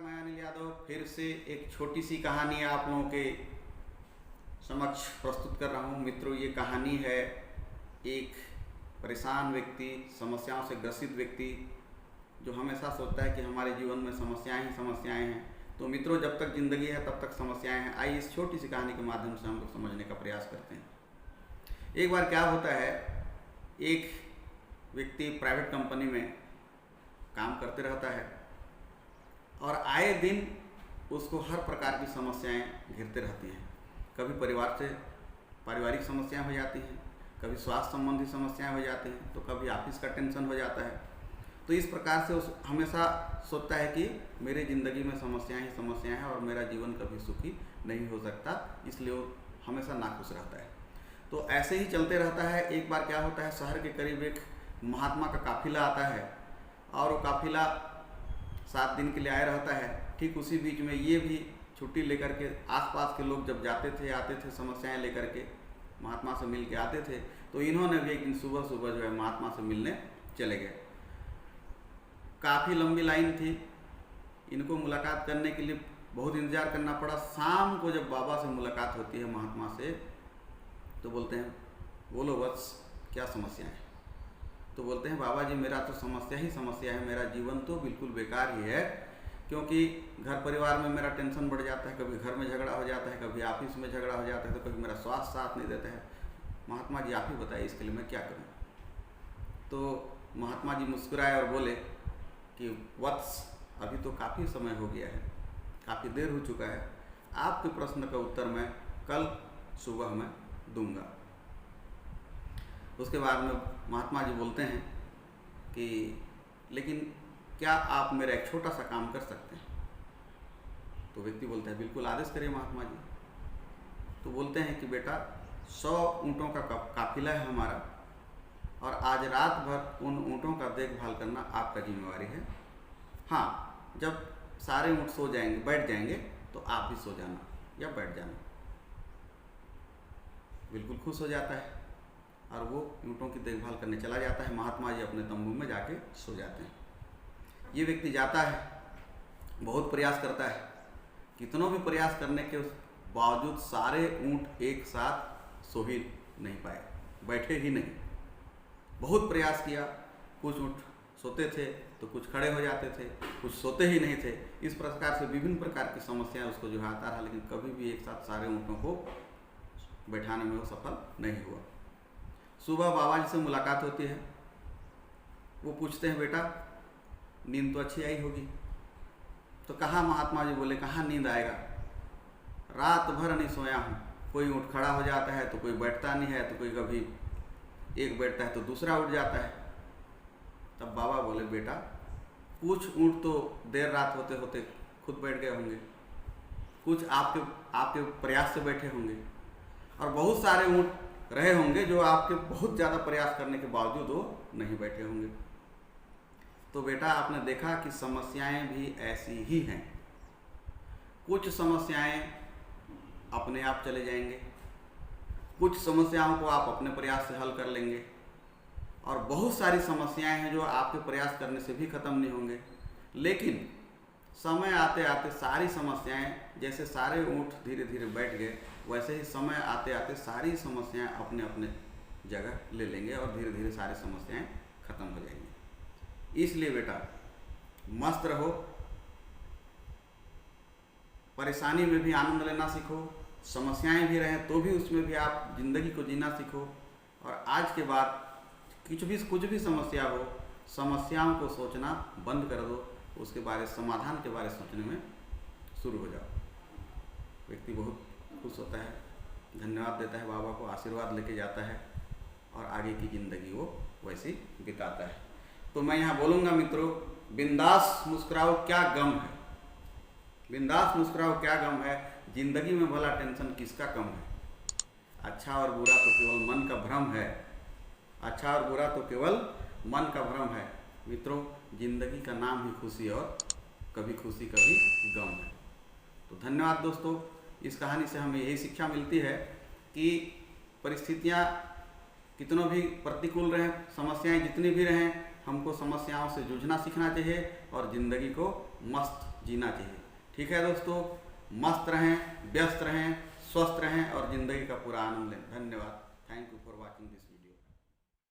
मैं अनिल यादव फिर से एक छोटी सी कहानी आप लोगों के समक्ष प्रस्तुत कर रहा हूँ। मित्रों, ये कहानी है एक परेशान व्यक्ति, समस्याओं से ग्रसित व्यक्ति जो हमेशा सोचता है कि हमारे जीवन में समस्याएं ही समस्याएं हैं। तो मित्रों, जब तक ज़िंदगी है तब तक समस्याएं हैं। आइए इस छोटी सी कहानी के माध्यम से हम लोग समझने का प्रयास करते हैं। एक बार क्या होता है, एक व्यक्ति प्राइवेट कंपनी में काम करते रहता है और आए दिन उसको हर प्रकार की समस्याएं घिरते रहती हैं। कभी परिवार से पारिवारिक समस्याएं हो जाती हैं, कभी स्वास्थ्य संबंधी समस्याएं हो जाती हैं, तो कभी ऑफिस का टेंशन हो जाता है। तो इस प्रकार से उस हमेशा सोचता है कि मेरी ज़िंदगी में समस्याएं ही समस्याएं हैं और मेरा जीवन कभी सुखी नहीं हो सकता, इसलिए वो हमेशा नाखुश रहता है। तो ऐसे ही चलते रहता है। एक बार क्या होता है, शहर के करीब एक महात्मा का काफिला आता है और वो काफिला 7 दिन के लिए आया रहता है। ठीक उसी बीच में ये भी छुट्टी लेकर के आसपास के लोग जब जाते थे आते थे समस्याएं लेकर के महात्मा से मिल के आते थे, तो इन्होंने भी एक दिन सुबह सुबह जो है महात्मा से मिलने चले गए। काफ़ी लंबी लाइन थी, इनको मुलाकात करने के लिए बहुत इंतज़ार करना पड़ा। शाम को जब बाबा से मुलाकात होती है महात्मा से, तो बोलते हैं, बोलो वत्स, क्या समस्या है? तो बोलते हैं, बाबा जी मेरा तो समस्या ही समस्या है, मेरा जीवन तो बिल्कुल बेकार ही है, क्योंकि घर परिवार में मेरा टेंशन बढ़ जाता है, कभी घर में झगड़ा हो जाता है, कभी ऑफिस में झगड़ा हो जाता है, तो कभी मेरा स्वास्थ्य साथ नहीं देता है। महात्मा जी आप ही बताइए इसके लिए मैं क्या करूं? तो महात्मा जी मुस्कुराए और बोले कि वत्स, अभी तो काफ़ी समय हो गया है, काफ़ी देर हो चुका है, आपके प्रश्न का उत्तर मैं कल सुबह में दूंगा। उसके बाद में महात्मा जी बोलते हैं कि लेकिन क्या आप मेरा एक छोटा सा काम कर सकते हैं? तो व्यक्ति बोलता है, बिल्कुल आदेश करिए महात्मा जी। तो बोलते हैं कि बेटा 100 ऊँटों का काफिला है हमारा, और आज रात भर उन ऊँटों का देखभाल करना आपका जिम्मेवारी है। हाँ, जब सारे ऊँट सो जाएंगे, बैठ जाएंगे, तो आप भी सो जाना या बैठ जाना। बिल्कुल खुश हो जाता है और वो ऊँटों की देखभाल करने चला जाता है। महात्मा जी अपने तंबू में जाके सो जाते हैं। ये व्यक्ति जाता है, बहुत प्रयास करता है, कितनों भी प्रयास करने के बावजूद सारे ऊँट एक साथ सो ही नहीं पाए, बैठे ही नहीं। बहुत प्रयास किया, कुछ ऊँट सोते थे तो कुछ खड़े हो जाते थे, कुछ सोते ही नहीं थे। इस प्रकार से विभिन्न प्रकार की समस्याएं उसको जो आता रहा, लेकिन कभी भी एक साथ सारे ऊँटों को बैठाने में वो सफल नहीं हुआ। सुबह बाबा जी से मुलाकात होती है। वो पूछते हैं, बेटा नींद तो अच्छी आई होगी? तो कहाँ महात्मा जी बोले, कहाँ नींद आएगा, रात भर नहीं सोया हूँ। कोई ऊँट खड़ा हो जाता है तो कोई बैठता नहीं है, तो कोई कभी एक बैठता है तो दूसरा उठ जाता है। तब बाबा बोले, बेटा कुछ ऊँट तो देर रात होते होते खुद बैठ गए होंगे, कुछ आपके प्रयास से बैठे होंगे, और बहुत सारे ऊँट रहे होंगे जो आपके बहुत ज़्यादा प्रयास करने के बावजूद वो नहीं बैठे होंगे। तो बेटा आपने देखा कि समस्याएं भी ऐसी ही हैं। कुछ समस्याएं अपने आप चले जाएंगे, कुछ समस्याओं को आप अपने प्रयास से हल कर लेंगे, और बहुत सारी समस्याएं हैं जो आपके प्रयास करने से भी ख़त्म नहीं होंगे। लेकिन समय आते आते सारी समस्याएं, जैसे सारे ऊँट धीरे धीरे बैठ गए, वैसे ही समय आते आते सारी समस्याएं अपने अपने जगह ले लेंगे और धीरे धीरे सारी समस्याएं खत्म हो जाएंगी। इसलिए बेटा मस्त रहो, परेशानी में भी आनंद लेना सीखो, समस्याएं भी रहें तो भी उसमें भी आप जिंदगी को जीना सीखो। और आज के बाद कुछ भी समस्या हो, समस्याओं को सोचना बंद कर दो, उसके बारे समाधान के बारे सोचने में शुरू हो जाओ। व्यक्ति बहुत खुश होता है, धन्यवाद देता है बाबा को, आशीर्वाद लेके जाता है और आगे की ज़िंदगी वो वैसी बिताता है। तो मैं यहाँ बोलूँगा मित्रों, बिंदास मुस्कुराओ क्या गम है, बिंदास मुस्कुराओ क्या गम है, ज़िंदगी में भला टेंशन किसका कम है। अच्छा और बुरा तो केवल मन का भ्रम है, अच्छा और बुरा तो केवल मन का भ्रम है। मित्रों, ज़िंदगी का नाम ही खुशी, और कभी खुशी कभी गम है। तो धन्यवाद दोस्तों। इस कहानी से हमें यही शिक्षा मिलती है कि परिस्थितियाँ कितनों भी प्रतिकूल रहें, समस्याएं जितनी भी रहें, हमको समस्याओं से जूझना सीखना चाहिए और ज़िंदगी को मस्त जीना चाहिए। ठीक है दोस्तों, मस्त रहें, व्यस्त रहें, स्वस्थ रहें और ज़िंदगी का पूरा आनंद लें। धन्यवाद। Thank you for watching this video.